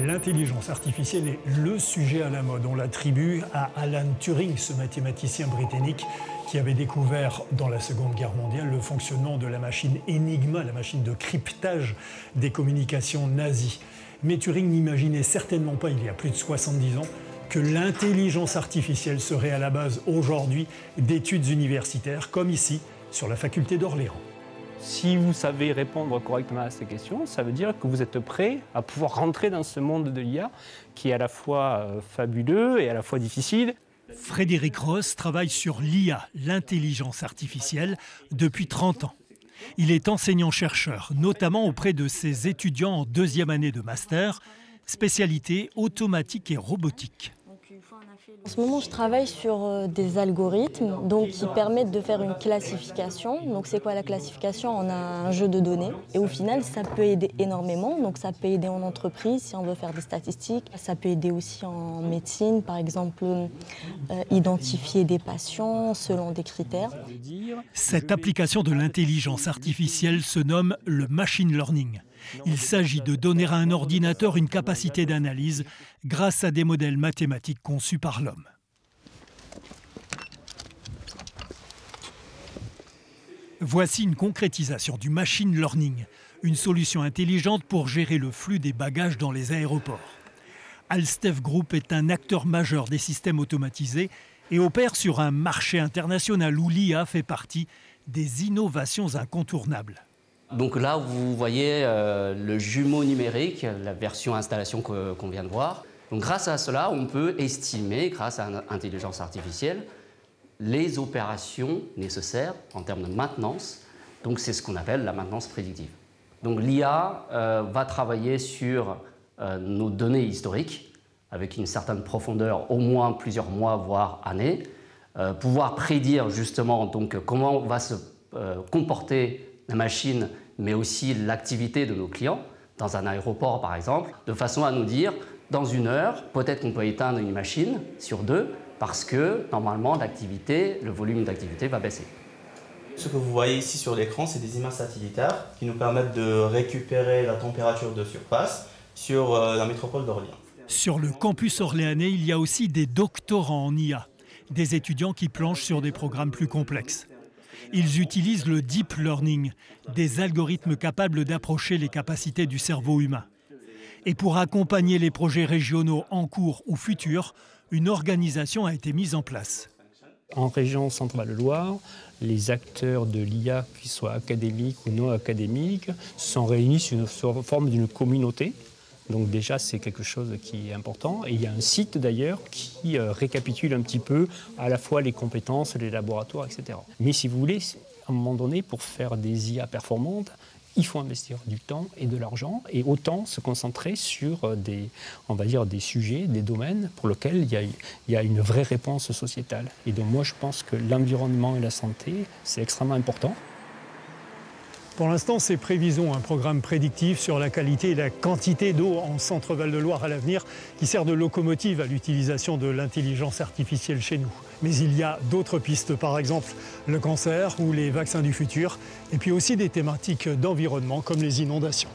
L'intelligence artificielle est le sujet à la mode. On l'attribue à Alan Turing, ce mathématicien britannique qui avait découvert dans la Seconde Guerre mondiale le fonctionnement de la machine Enigma, la machine de cryptage des communications nazies. Mais Turing n'imaginait certainement pas, il y a plus de 70 ans, que l'intelligence artificielle serait à la base aujourd'hui d'études universitaires, comme ici, sur la faculté d'Orléans. Si vous savez répondre correctement à ces questions, ça veut dire que vous êtes prêt à pouvoir rentrer dans ce monde de l'IA qui est à la fois fabuleux et à la fois difficile. Frédéric Ross travaille sur l'IA, l'intelligence artificielle, depuis 30 ans. Il est enseignant-chercheur, notamment auprès de ses étudiants en deuxième année de master, spécialité automatique et robotique. En ce moment, je travaille sur des algorithmes qui permettent de faire une classification. Donc, c'est quoi la classification? On a un jeu de données et au final, ça peut aider énormément. Donc, ça peut aider en entreprise si on veut faire des statistiques. Ça peut aider aussi en médecine, par exemple, identifier des patients selon des critères. Cette application de l'intelligence artificielle se nomme le machine learning. Il s'agit de donner à un ordinateur une capacité d'analyse grâce à des modèles mathématiques conçus par l'homme. Voici une concrétisation du machine learning, une solution intelligente pour gérer le flux des bagages dans les aéroports. Alstev Group est un acteur majeur des systèmes automatisés et opère sur un marché international où l'IA fait partie des innovations incontournables. Donc là, vous voyez le jumeau numérique, la version installation qu'on vient de voir. Donc grâce à cela, on peut estimer, grâce à l'intelligence artificielle, les opérations nécessaires en termes de maintenance. Donc c'est ce qu'on appelle la maintenance prédictive. Donc l'IA va travailler sur nos données historiques avec une certaine profondeur, au moins plusieurs mois, voire années, pouvoir prédire justement donc, comment va se comporter la machine, mais aussi l'activité de nos clients, dans un aéroport par exemple, de façon à nous dire, dans 1 heure, peut-être qu'on peut éteindre une machine sur 2, parce que normalement le volume d'activité va baisser. Ce que vous voyez ici sur l'écran, c'est des images satellitaires qui nous permettent de récupérer la température de surface sur la métropole d'Orléans. Sur le campus orléanais, il y a aussi des doctorants en IA, des étudiants qui planchent sur des programmes plus complexes. Ils utilisent le deep learning, des algorithmes capables d'approcher les capacités du cerveau humain. Et pour accompagner les projets régionaux en cours ou futurs, une organisation a été mise en place. En région Centre-Val-de-Loire, les acteurs de l'IA, qu'ils soient académiques ou non académiques, sont réunis sous la forme d'une communauté. Donc déjà, c'est quelque chose qui est important. Et il y a un site d'ailleurs qui récapitule un petit peu à la fois les compétences, les laboratoires, etc. Mais si vous voulez, à un moment donné, pour faire des IA performantes, il faut investir du temps et de l'argent et autant se concentrer sur des sujets, des domaines pour lesquels il y a une vraie réponse sociétale. Et donc moi, je pense que l'environnement et la santé, c'est extrêmement important. Pour l'instant, c'est Prévision, un programme prédictif sur la qualité et la quantité d'eau en Centre-Val-de-Loire à l'avenir, qui sert de locomotive à l'utilisation de l'intelligence artificielle chez nous. Mais il y a d'autres pistes, par exemple le cancer ou les vaccins du futur, et puis aussi des thématiques d'environnement comme les inondations.